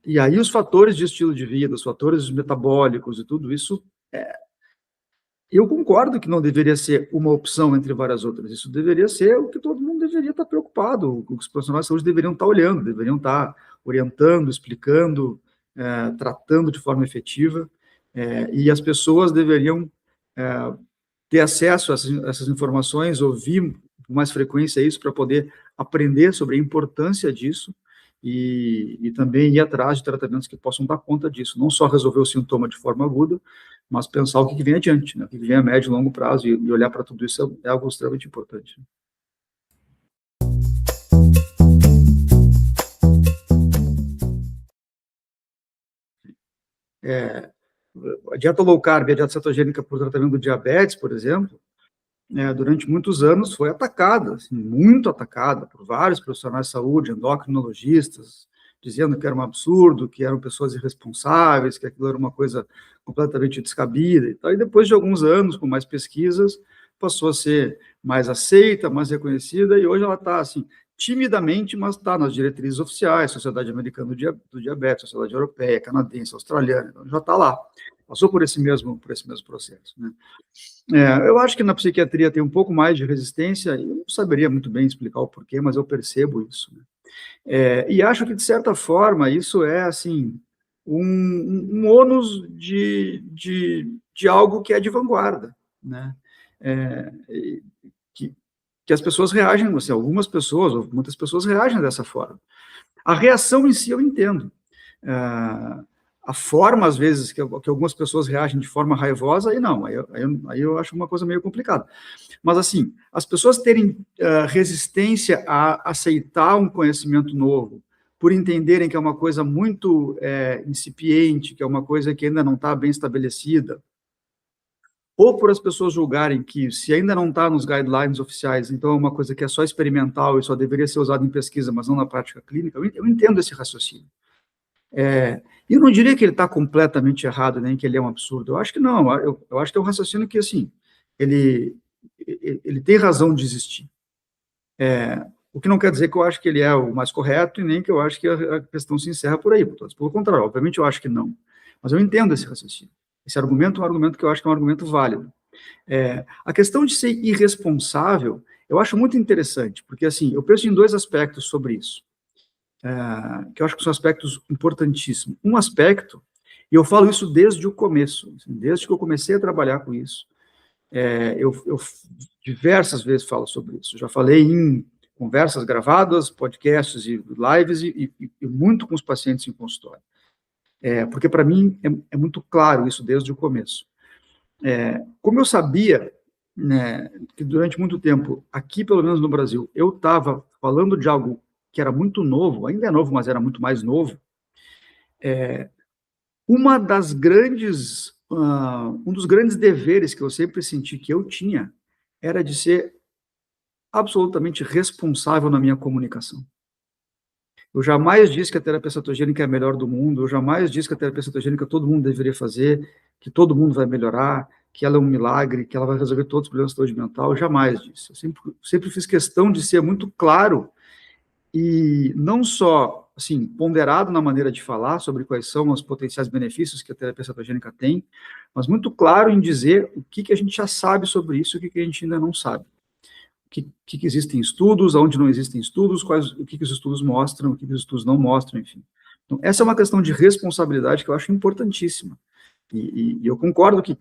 A: E aí os fatores de estilo de vida, os fatores metabólicos e tudo isso, eu concordo que não deveria ser uma opção entre várias outras. Isso deveria ser o que todo mundo deveria estar preocupado, o que os profissionais de saúde deveriam estar olhando, deveriam estar orientando, explicando, tratando de forma efetiva, e as pessoas deveriam ter acesso a essas informações, ouvir com mais frequência isso, para poder aprender sobre a importância disso, e também ir atrás de tratamentos que possam dar conta disso, não só resolver o sintoma de forma aguda, mas pensar o que vem adiante, né? O que vem a médio e longo prazo, e olhar para tudo isso é algo extremamente importante. A dieta low carb e a dieta cetogênica para o tratamento do diabetes, por exemplo, durante muitos anos foi atacada, assim, muito atacada, por vários profissionais de saúde, endocrinologistas, dizendo que era um absurdo, que eram pessoas irresponsáveis, que aquilo era uma coisa completamente descabida e tal. E depois de alguns anos, com mais pesquisas, passou a ser mais aceita, mais reconhecida, e hoje ela está, assim, timidamente, mas está nas diretrizes oficiais, Sociedade Americana do Diabetes, Sociedade Europeia, Canadense, Australiana, então já está lá, passou por esse mesmo processo, né? Eu acho que na psiquiatria tem um pouco mais de resistência, eu não saberia muito bem explicar o porquê, mas eu percebo isso, né? E acho que, de certa forma, isso é, assim, um ônus de algo que é de vanguarda, né? Que, que as pessoas reagem, assim, algumas pessoas, ou muitas pessoas reagem dessa forma. A reação em si eu entendo. A forma, às vezes, que algumas pessoas reagem de forma raivosa, aí não, aí eu acho uma coisa meio complicada. Mas, assim, as pessoas terem resistência a aceitar um conhecimento novo, por entenderem que é uma coisa muito incipiente, que é uma coisa que ainda não está bem estabelecida, ou por as pessoas julgarem que, se ainda não está nos guidelines oficiais, então é uma coisa que é só experimental e só deveria ser usada em pesquisa, mas não na prática clínica, eu entendo esse raciocínio. Eu não diria que ele está completamente errado, nem que ele é um absurdo. Eu acho que não. Eu acho que é um raciocínio que, assim, ele tem razão de existir. O que não quer dizer que eu acho que ele é o mais correto e nem que eu acho que a questão se encerra por aí. Pelo contrário, obviamente eu acho que não. Mas eu entendo esse raciocínio. Esse argumento é um argumento que eu acho que é um argumento válido. A questão de ser irresponsável, eu acho muito interessante, porque, assim, eu penso em dois aspectos sobre isso, que eu acho que são aspectos importantíssimos. Um aspecto, e eu falo isso desde o começo, assim, desde que eu comecei a trabalhar com isso, eu diversas vezes falo sobre isso. Já falei em conversas gravadas, podcasts e lives, e muito com os pacientes em consultório. Porque, para mim, é muito claro isso desde o começo. Como eu sabia, né, que durante muito tempo, aqui, pelo menos no Brasil, eu estava falando de algo que era muito novo, ainda é novo, mas era muito mais novo, um dos grandes deveres que eu sempre senti que eu tinha era de ser absolutamente responsável na minha comunicação. Eu jamais disse que a terapia cetogênica é a melhor do mundo, eu jamais disse que a terapia cetogênica todo mundo deveria fazer, que todo mundo vai melhorar, que ela é um milagre, que ela vai resolver todos os problemas de saúde mental, eu jamais disse. Eu sempre fiz questão de ser muito claro e não só, assim, ponderado na maneira de falar sobre quais são os potenciais benefícios que a terapia cetogênica tem, mas muito claro em dizer o que a gente já sabe sobre isso e o que a gente ainda não sabe. O que existem estudos, onde não existem estudos, o que os estudos mostram, o que os estudos não mostram, enfim. Então, essa é uma questão de responsabilidade que eu acho importantíssima. E eu concordo que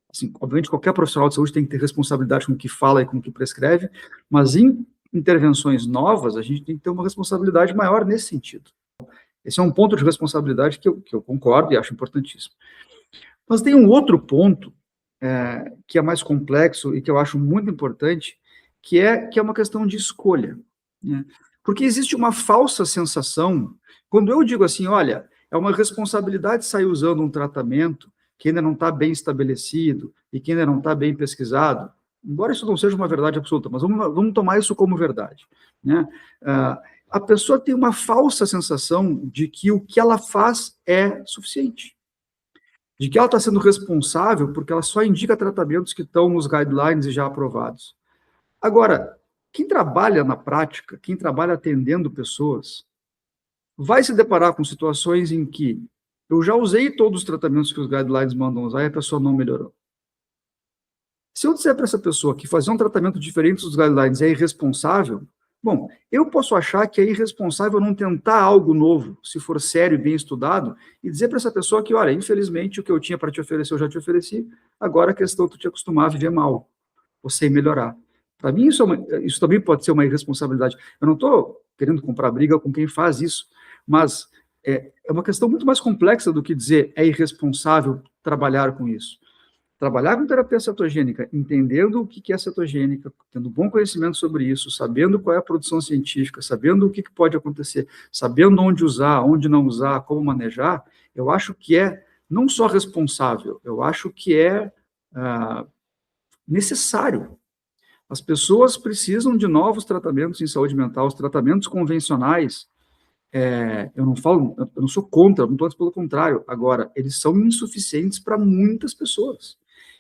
A: assim, obviamente, qualquer profissional de saúde tem que ter responsabilidade com o que fala e com o que prescreve, mas em intervenções novas, a gente tem que ter uma responsabilidade maior nesse sentido. Esse é um ponto de responsabilidade que eu concordo e acho importantíssimo. Mas tem um outro ponto que é mais complexo e que eu acho muito importante, que é uma questão de escolha, né? Porque existe uma falsa sensação, quando eu digo assim, olha, é uma responsabilidade sair usando um tratamento que ainda não está bem estabelecido e que ainda não está bem pesquisado, embora isso não seja uma verdade absoluta, mas vamos tomar isso como verdade, né? A pessoa tem uma falsa sensação de que o que ela faz é suficiente, de que ela está sendo responsável porque ela só indica tratamentos que estão nos guidelines e já aprovados. Agora, quem trabalha na prática, quem trabalha atendendo pessoas, vai se deparar com situações em que eu já usei todos os tratamentos que os guidelines mandam usar e a pessoa não melhorou. Se eu disser para essa pessoa que fazer um tratamento diferente dos guidelines é irresponsável, bom, eu posso achar que é irresponsável não tentar algo novo, se for sério e bem estudado, e dizer para essa pessoa que, olha, infelizmente o que eu tinha para te oferecer eu já te ofereci, agora a questão é tu te acostumar a viver mal, ou sem melhorar. Para mim, isso também pode ser uma irresponsabilidade. Eu não estou querendo comprar briga com quem faz isso, mas é uma questão muito mais complexa do que dizer é irresponsável trabalhar com isso. Trabalhar com terapia cetogênica, entendendo o que é cetogênica, tendo bom conhecimento sobre isso, sabendo qual é a produção científica, sabendo o que pode acontecer, sabendo onde usar, onde não usar, como manejar, eu acho que é não só responsável, eu acho que é necessário. As pessoas precisam de novos tratamentos em saúde mental, os tratamentos convencionais, eu não sou contra, muito antes pelo contrário, agora, eles são insuficientes para muitas pessoas.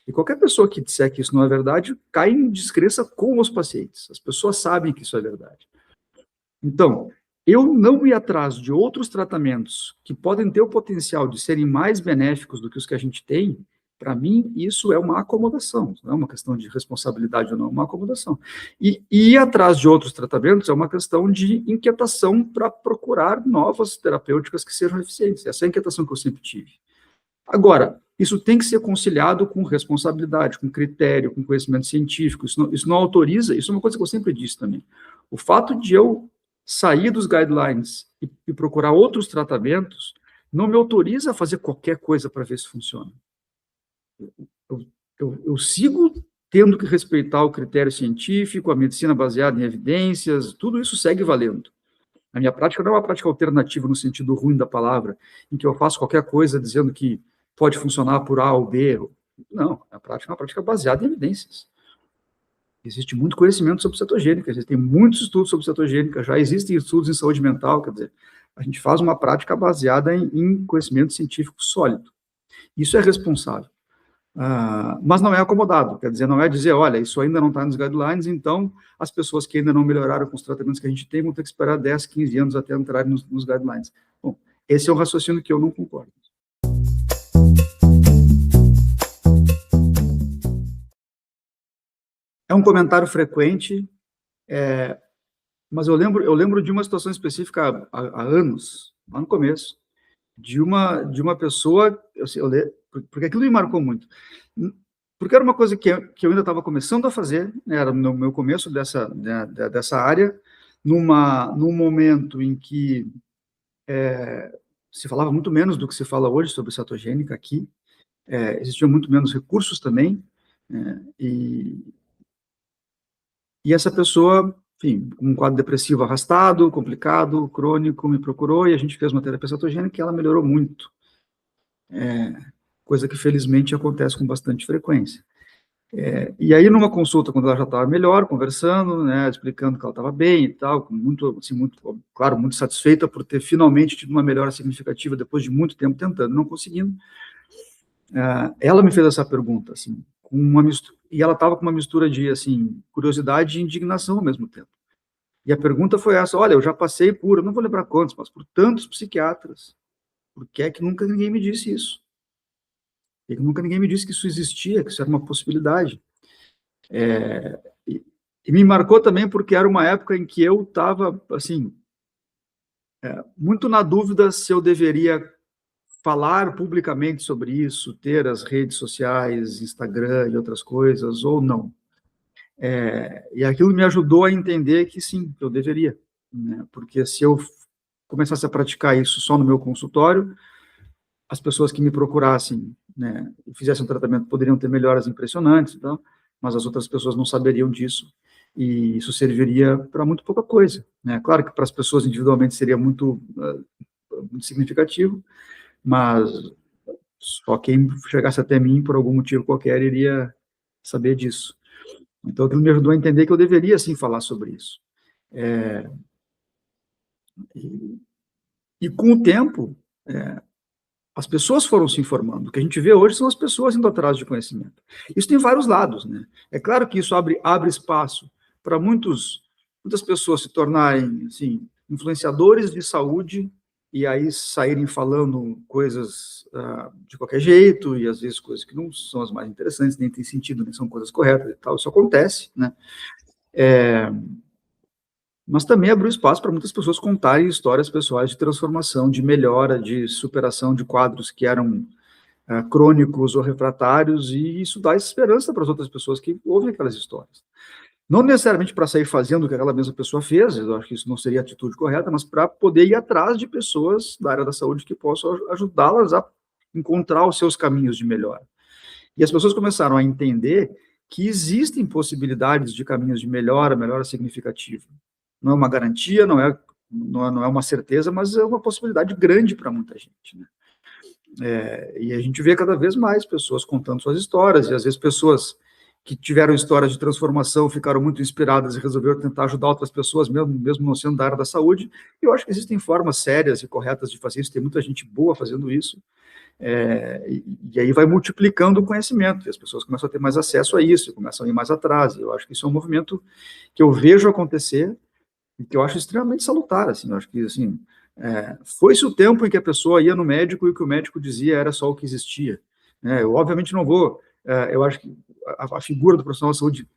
A: E qualquer pessoa que disser que isso não é verdade, cai em descrença com os pacientes. As pessoas sabem que isso é verdade. Então, eu não ir atrás de outros tratamentos que podem ter o potencial de serem mais benéficos do que os que a gente tem, para mim, isso é uma acomodação, não é uma questão de responsabilidade ou não, é uma acomodação. E ir atrás de outros tratamentos é uma questão de inquietação para procurar novas terapêuticas que sejam eficientes. Essa é a inquietação que eu sempre tive. Agora, isso tem que ser conciliado com responsabilidade, com critério, com conhecimento científico. Isso não autoriza, isso é uma coisa que eu sempre disse também. O fato de eu sair dos guidelines e procurar outros tratamentos não me autoriza a fazer qualquer coisa para ver se funciona. Eu sigo tendo que respeitar o critério científico, a medicina baseada em evidências, tudo isso segue valendo. A minha prática não é uma prática alternativa no sentido ruim da palavra, em que eu faço qualquer coisa dizendo que pode funcionar por A ou B. Não, a prática é uma prática baseada em evidências. Existe muito conhecimento sobre cetogênica, existem muitos estudos sobre cetogênica, já existem estudos em saúde mental, quer dizer, a gente faz uma prática baseada em conhecimento científico sólido. Isso é responsável. Mas não é acomodado, quer dizer, não é dizer, olha, isso ainda não está nos guidelines, então as pessoas que ainda não melhoraram com os tratamentos que a gente tem vão ter que esperar 10, 15 anos até entrarem nos guidelines. Bom, esse é um raciocínio que eu não concordo. É um comentário frequente, mas eu lembro de uma situação específica há anos, lá no começo, de uma pessoa, porque aquilo me marcou muito, porque era uma coisa que eu ainda estava começando a fazer, né, era no meu começo dessa área, num momento em que se falava muito menos do que se fala hoje sobre cetogênica aqui, existiam muito menos recursos também, e essa pessoa, enfim, com um quadro depressivo arrastado, complicado, crônico, me procurou e a gente fez uma terapia cetogênica e ela melhorou muito. Coisa que felizmente acontece com bastante frequência. E aí, numa consulta, quando ela já estava melhor, conversando, né, explicando que ela estava bem e tal, claro, muito satisfeita por ter finalmente tido uma melhora significativa depois de muito tempo tentando, não conseguindo, ela me fez essa pergunta, assim, e ela estava com uma mistura de, assim, curiosidade e indignação ao mesmo tempo. E a pergunta foi essa, olha, eu já passei eu não vou lembrar quantos, mas por tantos psiquiatras, por que é que nunca ninguém me disse isso? Por que é que nunca ninguém me disse que isso existia, que isso era uma possibilidade? E me marcou também porque era uma época em que eu estava, assim, muito na dúvida se eu deveria falar publicamente sobre isso, ter as redes sociais, Instagram e outras coisas, ou não. E aquilo me ajudou a entender que sim, eu deveria, né? Porque se eu começasse a praticar isso só no meu consultório, as pessoas que me procurassem, né, e fizessem um tratamento poderiam ter melhoras impressionantes, então, mas as outras pessoas não saberiam disso, e isso serviria para muito pouca coisa, né? Claro que para as pessoas individualmente seria muito significativo, mas só quem chegasse até mim por algum motivo qualquer iria saber disso. Então, aquilo me ajudou a entender que eu deveria, sim, falar sobre isso. E com o tempo, as pessoas foram se informando. O que a gente vê hoje são as pessoas indo atrás de conhecimento. Isso tem vários lados, né? É claro que isso abre espaço para muitas pessoas se tornarem, assim, influenciadores de saúde e aí saírem falando coisas de qualquer jeito, e às vezes coisas que não são as mais interessantes, nem tem sentido, nem são coisas corretas e tal. Isso acontece, né? Mas também abriu espaço para muitas pessoas contarem histórias pessoais de transformação, de melhora, de superação de quadros que eram crônicos ou refratários, e isso dá esperança para as outras pessoas que ouvem aquelas histórias. Não necessariamente para sair fazendo o que aquela mesma pessoa fez, eu acho que isso não seria a atitude correta, mas para poder ir atrás de pessoas da área da saúde que possam ajudá-las a encontrar os seus caminhos de melhora. E as pessoas começaram a entender que existem possibilidades de caminhos de melhora significativa. Não é uma garantia, não é uma certeza, mas é uma possibilidade grande para muita gente, né? E a gente vê cada vez mais pessoas contando suas histórias, e às vezes pessoas que tiveram histórias de transformação, ficaram muito inspiradas e resolveram tentar ajudar outras pessoas, mesmo não sendo da área da saúde. E eu acho que existem formas sérias e corretas de fazer isso, tem muita gente boa fazendo isso, E aí vai multiplicando o conhecimento, e as pessoas começam a ter mais acesso a isso, começam a ir mais atrás. Eu acho que isso é um movimento que eu vejo acontecer e que eu acho extremamente salutar, assim. Eu acho que, assim, foi-se o tempo em que a pessoa ia no médico e o que o médico dizia era só o que existia, né? Eu, obviamente, não vou... eu acho que a figura do profissional de saúde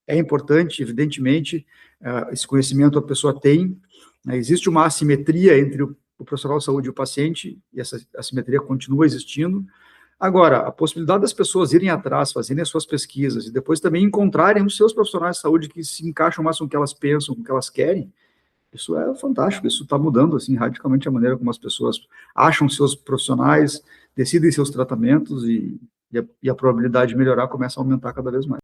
A: é importante, evidentemente, esse conhecimento a pessoa tem, né? Existe uma assimetria entre o profissional de saúde e o paciente, e essa assimetria continua existindo. Agora, a possibilidade das pessoas irem atrás, fazerem as suas pesquisas, e depois também encontrarem os seus profissionais de saúde que se encaixam mais com o que elas pensam, com o que elas querem, isso é fantástico, isso está mudando, assim, radicalmente a maneira como as pessoas acham seus profissionais, decidem seus tratamentos, e a probabilidade de melhorar começa a aumentar cada vez mais.